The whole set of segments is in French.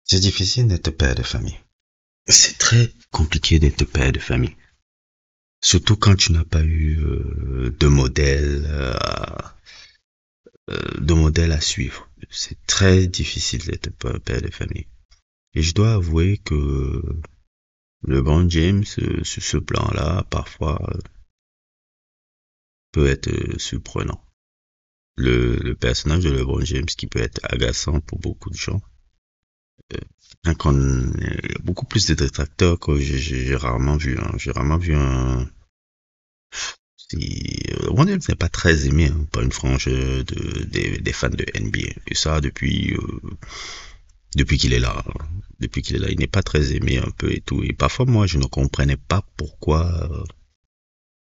C'est difficile d'être père de famille. C'est très compliqué d'être père de famille. Surtout quand tu n'as pas eu de modèle à suivre. C'est très difficile d'être père de famille. Et je dois avouer que LeBron James, sur ce plan-là, parfois, peut être surprenant. Le personnage de LeBron James qui peut être agaçant pour beaucoup de gens. Il y a beaucoup plus de détracteurs que j'ai rarement vu. Hein. J'ai rarement vu un... LeBron James n'est pas très aimé par une frange des fans de NBA. Et ça depuis qu'il est là. Depuis qu'il est là, il n'est pas très aimé un peu et tout. Et parfois, moi, je ne comprenais pas pourquoi...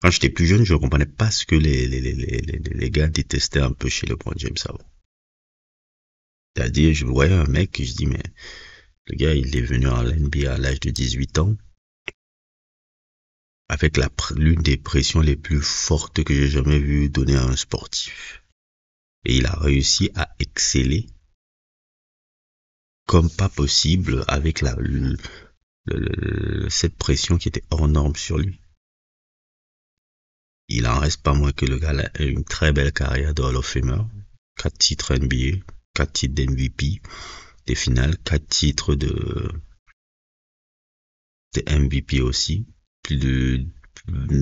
quand j'étais plus jeune, je ne comprenais pas ce que les gars détestaient un peu chez LeBron James avant. C'est-à-dire, je voyais un mec et je dis, mais le gars, il est venu en NBA à l'âge de 18 ans avec l'une des pressions les plus fortes que j'ai jamais vu donner à un sportif. Et il a réussi à exceller comme pas possible avec cette pression qui était hors norme sur lui. Il en reste pas moins que le gars a une très belle carrière de Hall of Famer, 4 titres NBA, 4 titres d'MVP, des finales, 4 titres de MVP aussi, plus d'une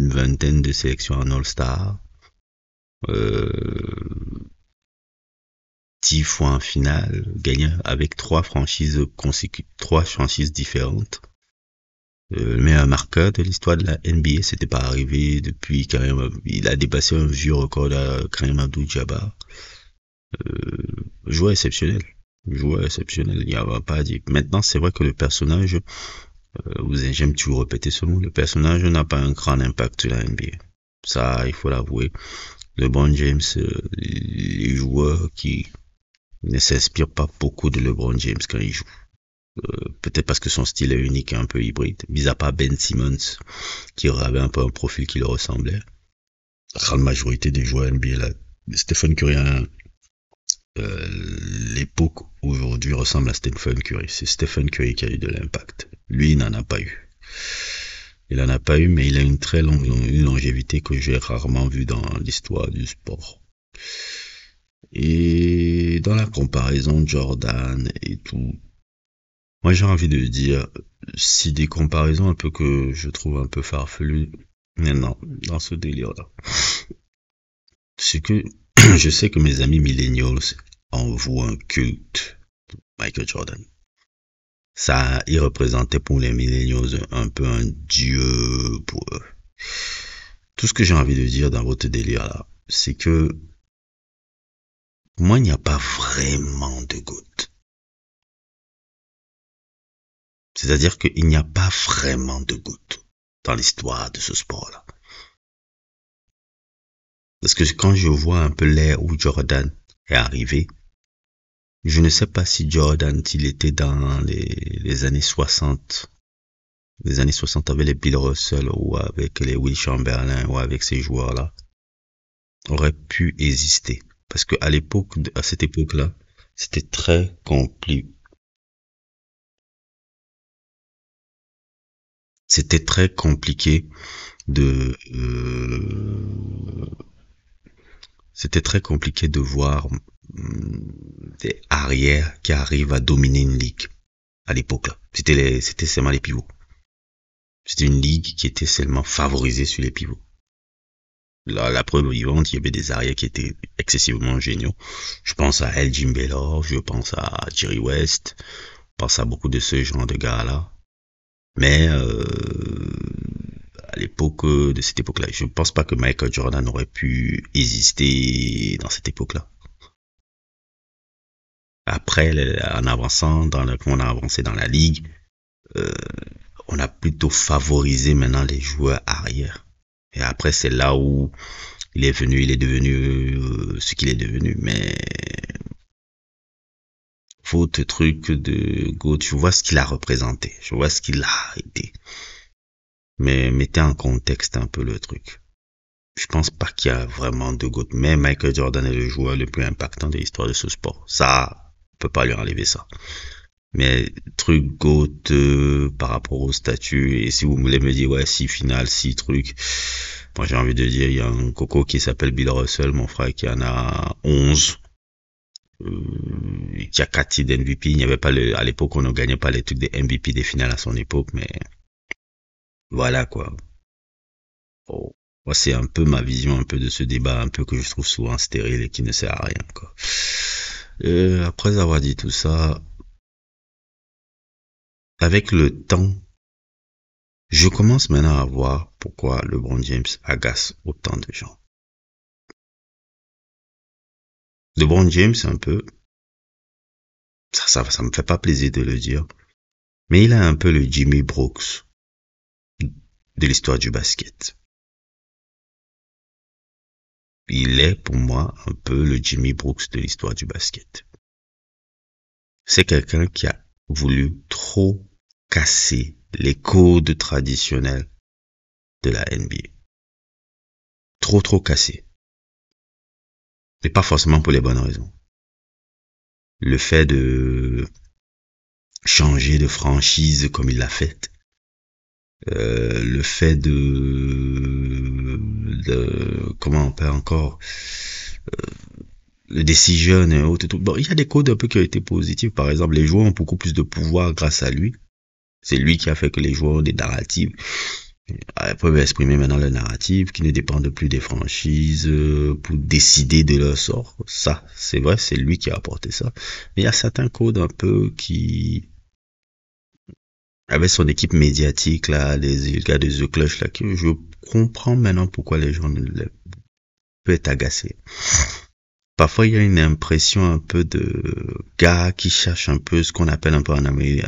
vingtaine de sélections en All-Star, 10 fois en finale, gagné avec 3 franchises différentes. Le meilleur marqueur de l'histoire de la NBA, c'était pas arrivé depuis il a dépassé un vieux record de Kareem Abdul-Jabbar. Joueur exceptionnel. Joueur exceptionnel, il n'y a pas à dire. Maintenant, c'est vrai que le personnage, j'aime toujours répéter ce mot, le personnage n'a pas un grand impact sur la NBA. Ça, il faut l'avouer. LeBron James, les joueurs qui ne s'inspirent pas beaucoup de LeBron James quand il joue. Peut-être parce que son style est unique et un peu hybride. Mis à part Ben Simmons, qui avait un peu un profil qui le ressemblait. La grande majorité des joueurs NBA, là, Stephen Curry, l'époque aujourd'hui ressemble à Stephen Curry. C'est Stephen Curry qui a eu de l'impact. Lui, il n'en a pas eu. Il n'en a pas eu, mais il a une très longue longévité que j'ai rarement vue dans l'histoire du sport. Et dans la comparaison Jordan et tout, moi j'ai envie de dire, si des comparaisons un peu que je trouve un peu farfelues, maintenant, dans ce délire-là, c'est que je sais que mes amis millennials en vouent un culte pour Michael Jordan. Ça, il représentait pour les millennials un peu un dieu pour eux. Tout ce que j'ai envie de dire dans votre délire là, c'est que pour moi, il n'y a pas vraiment de GOAT. C'est-à-dire qu'il n'y a pas vraiment de GOAT dans l'histoire de ce sport-là. Parce que quand je vois un peu l'ère où Jordan est arrivé, je ne sais pas si Jordan, il était dans les années 60, les années 60 avec les Bill Russell ou avec les Will Chamberlain ou avec ces joueurs-là, aurait pu exister. Parce que à cette époque-là, c'était très compliqué. C'était très compliqué de, c'était très compliqué de voir des arrières qui arrivent à dominer une ligue à l'époque-là. C'était seulement les pivots. C'était une ligue qui était seulement favorisée sur les pivots. Là, la preuve vivante, il y avait des arrières qui étaient excessivement géniaux. Je pense à Elgin Baylor, je pense à Jerry West, je pense à beaucoup de ce genre de gars-là. Mais à l'époque de cette époque-là, je ne pense pas que Michael Jordan aurait pu exister dans cette époque-là. Après, en avançant on a avancé dans la ligue, on a plutôt favorisé maintenant les joueurs arrière. Et après, c'est là où il est devenu ce qu'il est devenu. Mais faute truc de go, tu vois ce qu'il a représenté, je vois ce qu'il a été. Mais mettez en contexte un peu le truc. Je pense pas qu'il y a vraiment de GOAT, mais Michael Jordan est le joueur le plus impactant de l'histoire de ce sport. Ça, on peut pas lui enlever ça. Mais truc GOAT par rapport au statut, et si vous voulez me dire, ouais, 6 finales, 6 trucs, moi j'ai envie de dire, il y a un coco qui s'appelle Bill Russell, mon frère, qui en a 11, qui a 4 titres d'MVP. Il n'y avait pas à l'époque, on ne gagnait pas les trucs des MVP des finales à son époque, mais voilà quoi. Bon, moi c'est un peu ma vision un peu de ce débat, un peu que je trouve souvent stérile et qui ne sert à rien quoi. Après avoir dit tout ça, avec le temps, je commence maintenant à voir pourquoi LeBron James agace autant de gens. LeBron James, un peu, ça me fait pas plaisir de le dire, mais il a un peu le Jimmy Brooks de l'histoire du basket. Il est pour moi un peu le Jimmy Brooks de l'histoire du basket. C'est quelqu'un qui a voulu trop casser les codes traditionnels de la NBA. Trop cassé. Mais pas forcément pour les bonnes raisons. Le fait de changer de franchise comme il l'a fait. Le fait comment on peut encore le decision et autres. Bon, il y a des codes un peu qui ont été positifs. Par exemple, les joueurs ont beaucoup plus de pouvoir grâce à lui. C'est lui qui a fait que les joueurs ont des narratives. Peuvent exprimer maintenant le narrative qui ne dépendent plus des franchises pour décider de leur sort. Ça, c'est vrai, c'est lui qui a apporté ça. Mais il y a certains codes un peu qui, avec son équipe médiatique là, les gars de The Clutch là, que je comprends maintenant pourquoi les gens peuvent être agacés. Parfois, il y a une impression un peu de gars qui cherchent un peu ce qu'on appelle un peu en Amérique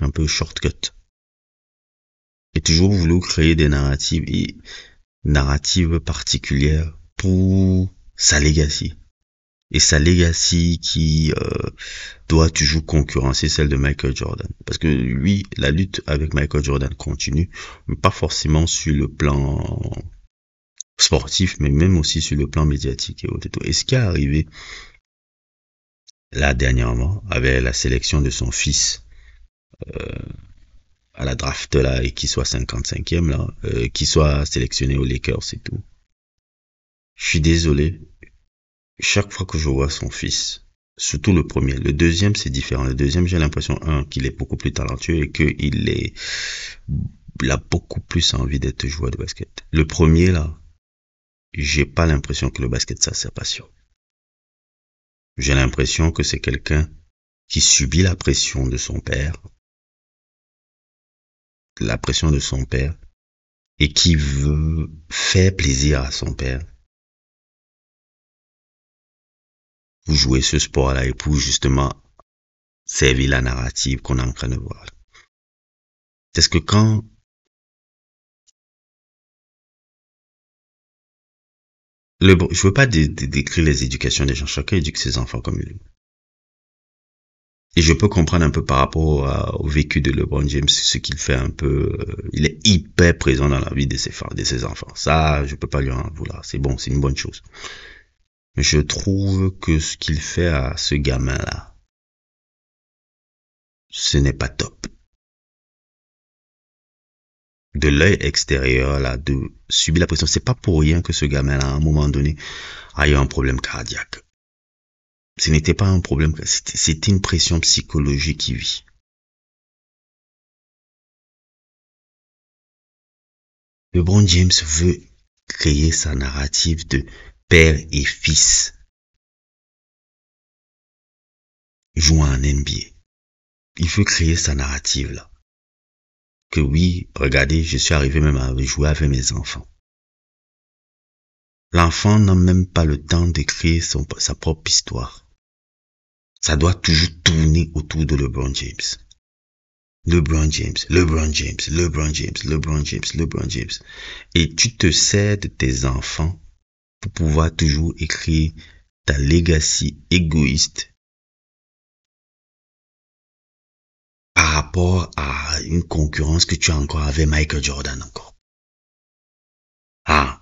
un peu shortcut. Et toujours voulu créer des narratives particulières pour sa legacy. Et sa legacy qui doit toujours concurrencer celle de Michael Jordan. Parce que lui, la lutte avec Michael Jordan continue, mais pas forcément sur le plan sportif, mais même aussi sur le plan médiatique et autres. Et ce qui est arrivé là dernièrement, avec la sélection de son fils à la draft là, et qu'il soit 55e là, qu'il soit sélectionné aux Lakers et tout. Je suis désolé, chaque fois que je vois son fils, surtout le premier, le deuxième c'est différent. Le deuxième, j'ai l'impression, qu'il est beaucoup plus talentueux et il a beaucoup plus envie d'être joueur de basket. Le premier là, j'ai pas l'impression que le basket ça c'est sa passion. J'ai l'impression que c'est quelqu'un qui subit la pression de son père, et qui veut faire plaisir à son père. Pour jouer ce sport-là et pour justement servir la narrative qu'on est en train de voir. Parce que quand je veux pas décrire les éducations des gens, chacun éduque ses enfants comme il veut. Et je peux comprendre un peu par rapport au vécu de LeBron James, ce qu'il fait un peu, il est hyper présent dans la vie de ses enfants. Ça, je peux pas lui en vouloir. C'est bon, c'est une bonne chose. Mais je trouve que ce qu'il fait à ce gamin-là, ce n'est pas top. De l'œil extérieur, là, de subir la pression, c'est pas pour rien que ce gamin-là, à un moment donné, a eu un problème cardiaque. Ce n'était pas un problème, c'était une pression psychologique qu'il vit. LeBron James veut créer sa narrative de père et fils jouant en NBA. Il veut créer sa narrative là. Que oui, regardez, je suis arrivé même à jouer avec mes enfants. L'enfant n'a même pas le temps d'écrire sa propre histoire. Ça doit toujours tourner autour de LeBron James. LeBron James, LeBron James, LeBron James, LeBron James, LeBron James. Et tu te sers de tes enfants pour pouvoir toujours écrire ta legacy égoïste par rapport à une concurrence que tu as encore avec Michael Jordan encore.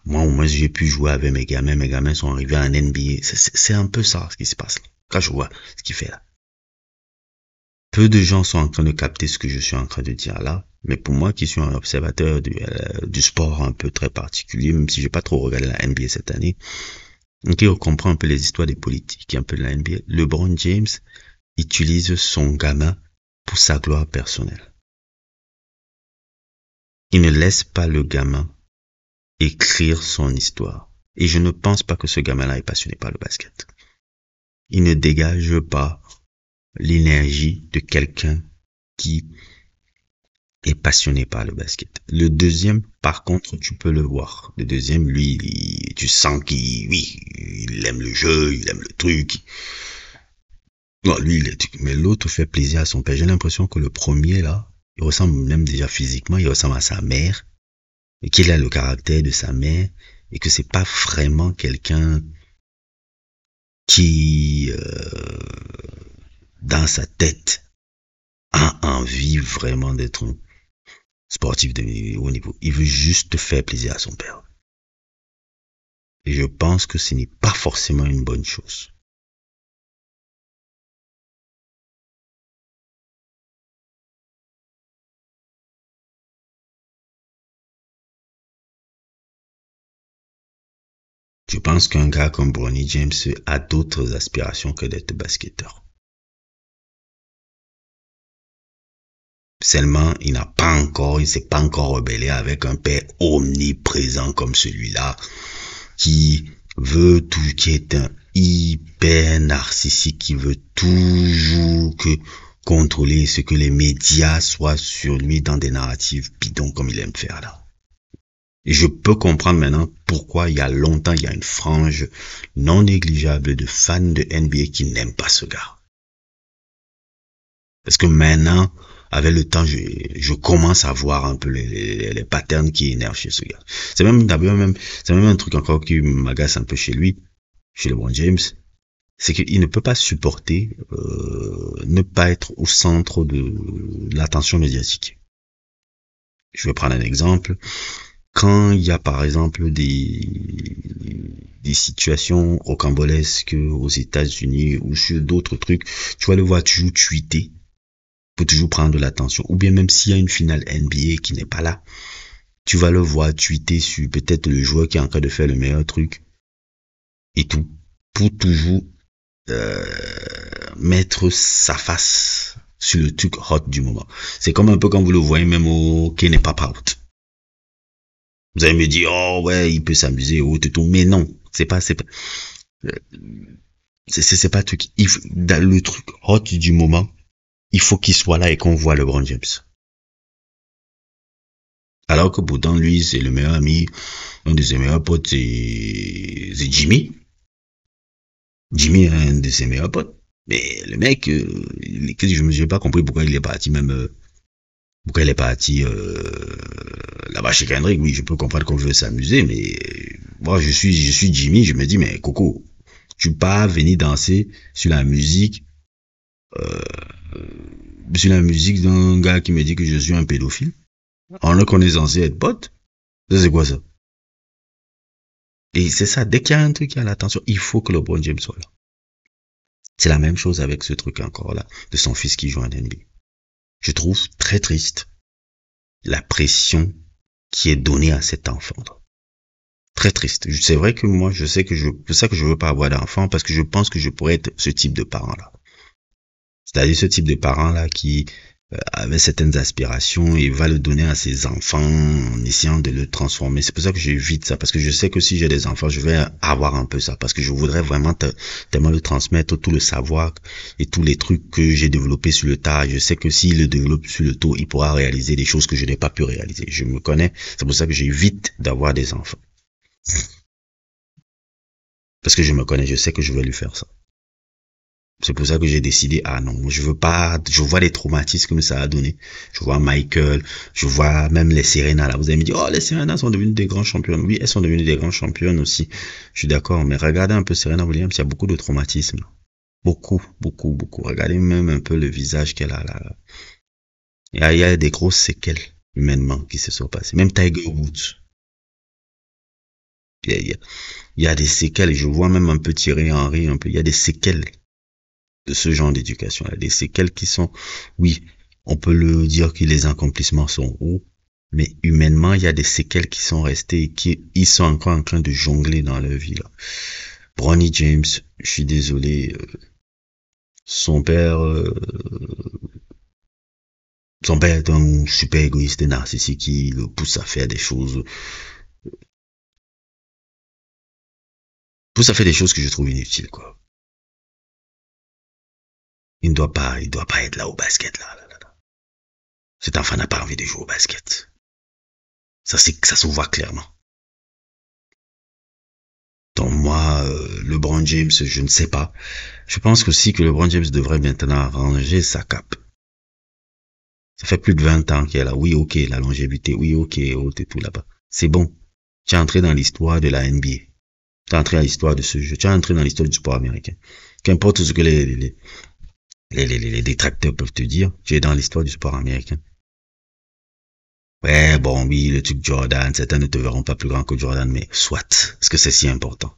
Moi au moins j'ai pu jouer avec mes gamins sont arrivés en NBA. C'est un peu ça ce qui se passe là. Quand je vois ce qu'il fait là. Peu de gens sont en train de capter ce que je suis en train de dire là, mais pour moi qui suis un observateur du sport un peu très particulier, même si j'ai pas trop regardé la NBA cette année, ok, on comprend un peu les histoires des politiques, un peu de la NBA. LeBron James utilise son gamin pour sa gloire personnelle. Il ne laisse pas le gamin écrire son histoire. Et je ne pense pas que ce gamin-là est passionné par le basket. Il ne dégage pas l'énergie de quelqu'un qui est passionné par le basket. Le deuxième, par contre, tu peux le voir. Le deuxième, lui, tu sens il aime le jeu, il aime le truc. Non, lui, mais l'autre fait plaisir à son père. J'ai l'impression que le premier, là, il ressemble même déjà physiquement, il ressemble à sa mère, et qu'il a le caractère de sa mère, et que c'est pas vraiment quelqu'un qui, dans sa tête, a envie vraiment d'être un sportif de haut niveau. Il veut juste faire plaisir à son père. Et je pense que ce n'est pas forcément une bonne chose. Je pense qu'un gars comme Bronny James a d'autres aspirations que d'être basketteur. Seulement, il ne s'est pas encore rebellé avec un père omniprésent comme celui-là, qui veut tout, qui est un hyper narcissique, qui veut toujours contrôler ce que les médias soient sur lui dans des narratives bidons comme il aime faire là. Et je peux comprendre maintenant pourquoi il y a longtemps, il y a une frange non négligeable de fans de NBA qui n'aiment pas ce gars. Parce que maintenant, avec le temps, je commence à voir un peu les patterns qui énervent chez ce gars. C'est même un truc encore qui m'agace un peu chez lui, chez LeBron James. C'est qu'il ne peut pas supporter ne pas être au centre de l'attention médiatique. Je vais prendre un exemple. Quand il y a par exemple des situations rocambolesques aux États-Unis ou sur d'autres trucs, tu vas le voir toujours tweeter pour toujours prendre de l'attention. Ou bien même s'il y a une finale NBA qui n'est pas là, tu vas le voir tweeter sur peut-être le joueur qui est en train de faire le meilleur truc et tout, pour toujours mettre sa face sur le truc hot du moment. C'est comme un peu quand vous le voyez même au Kenny Pop Out. Vous allez me dire, oh ouais, il peut s'amuser ou tout, mais non, c'est pas le truc. Dans le truc hot du moment, il faut qu'il soit là et qu'on voit LeBron James. Alors que pourtant, lui, c'est le meilleur ami, un de ses meilleurs potes, c'est Jimmy. Jimmy est un de ses meilleurs potes. Mais le mec, je n'ai pas compris pourquoi il est parti même, pourquoi il est parti là-bas chez Kendrick. Oui, je peux comprendre qu'on veut s'amuser, mais moi, je suis Jimmy, je me dis, mais Coco, tu pars venir danser sur la musique, d'un gars qui me dit que je suis un pédophile. On est qu'on est censé être potes. Ça, c'est quoi ça? Et c'est ça, dès qu'il y a un truc qui a l'attention, il faut que LeBron James soit là. C'est la même chose avec ce truc encore là, de son fils qui joue en NBA. Je trouve très triste la pression qui est donnée à cet enfant-là. Très triste. C'est vrai que moi, je sais que c'est pour ça que je veux pas avoir d'enfant, parce que je pense que je pourrais être ce type de parent-là. C'est-à-dire ce type de parent-là qui avait certaines aspirations et va le donner à ses enfants en essayant de le transformer. C'est pour ça que j'évite ça, parce que je sais que si j'ai des enfants, je vais avoir un peu ça, parce que je voudrais vraiment tellement le transmettre, tout le savoir et tous les trucs que j'ai développés sur le tas. Je sais que s'il le développe sur le tôt, il pourra réaliser des choses que je n'ai pas pu réaliser. Je me connais, c'est pour ça que j'évite d'avoir des enfants. Parce que je me connais, je sais que je vais lui faire ça. C'est pour ça que j'ai décidé, non, je veux pas, je vois les traumatismes que ça a donné. Je vois Michael, je vois même les Serena là. Vous allez me dire, oh, les Serena sont devenues des grands championnes. Oui, elles sont devenues des grands championnes aussi. Je suis d'accord, mais regardez un peu Serena Williams, il y a beaucoup de traumatismes. Beaucoup, beaucoup, beaucoup. Regardez même un peu le visage qu'elle a là. Il y a des grosses séquelles, humainement, qui se sont passées. Même Tiger Woods. Il y a des séquelles, je vois même un peu Thierry Henry, il y a des séquelles de ce genre d'éducation-là. Des séquelles qui sont, oui, on peut le dire que les accomplissements sont hauts, mais humainement, il y a des séquelles qui sont restées et qui, ils sont encore en train de jongler dans leur vie, là. Bronny James, je suis désolé, son père, est un super égoïste et narcissique qui le pousse à faire des choses, que je trouve inutiles, quoi. Il doit pas être là au basket, là. Cet enfant n'a pas envie de jouer au basket. Ça se voit clairement. Donc moi, LeBron James, je ne sais pas. Je pense aussi que LeBron James devrait maintenant ranger sa cape. Ça fait plus de 20 ans qu'il est là. Oui, ok, la longévité. Oui, ok, et tout là-bas. C'est bon. Tu es entré dans l'histoire de la NBA. Tu es entré dans l'histoire de ce jeu. Tu es entré dans l'histoire du sport américain. Qu'importe ce que les détracteurs peuvent te dire, tu es dans l'histoire du sport américain. Ouais, bon, oui, le truc Jordan, certains ne te verront pas plus grand que Jordan, mais soit. Est-ce que c'est si important?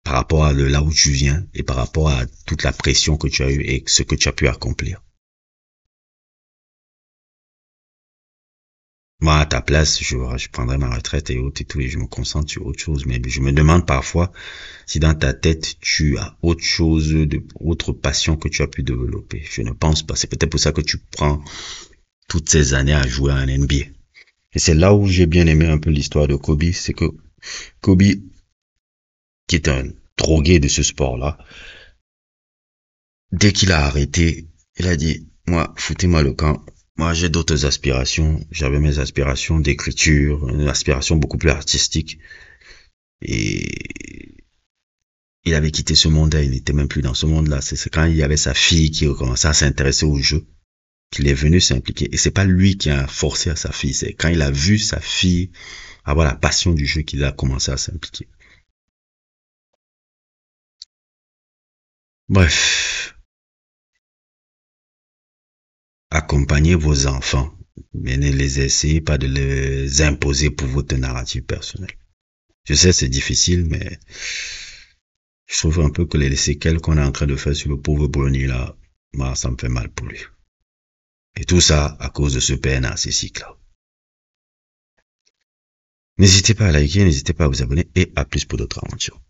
Par rapport à là où tu viens et par rapport à toute la pression que tu as eue et ce que tu as pu accomplir. Moi, à ta place, je prendrais ma retraite et autres et tout, et je me concentre sur autre chose. Mais je me demande parfois si dans ta tête, tu as autre chose, autre passion que tu as pu développer. Je ne pense pas. C'est peut-être pour ça que tu prends toutes ces années à jouer à un NBA. Et c'est là où j'ai bien aimé un peu l'histoire de Kobe. C'est que Kobe, qui est un drogué de ce sport-là, dès qu'il a arrêté, il a dit, moi, foutez-moi le camp. Moi, j'ai d'autres aspirations. J'avais mes aspirations d'écriture, une aspiration beaucoup plus artistique. Et il avait quitté ce monde-là, il n'était même plus dans ce monde-là. C'est quand il y avait sa fille qui commençait à s'intéresser au jeu qu'il est venu s'impliquer. Et c'est pas lui qui a forcé à sa fille, c'est quand il a vu sa fille avoir la passion du jeu qu'il a commencé à s'impliquer. Bref, accompagnez vos enfants, mais ne les essayez pas de les imposer pour votre narrative personnelle. Je sais, c'est difficile, mais je trouve un peu que les séquelles qu'on est en train de faire sur le pauvre Bronny là, moi, ça me fait mal pour lui. Et tout ça à cause de ce père narcissique là. N'hésitez pas à liker, n'hésitez pas à vous abonner et à plus pour d'autres aventures.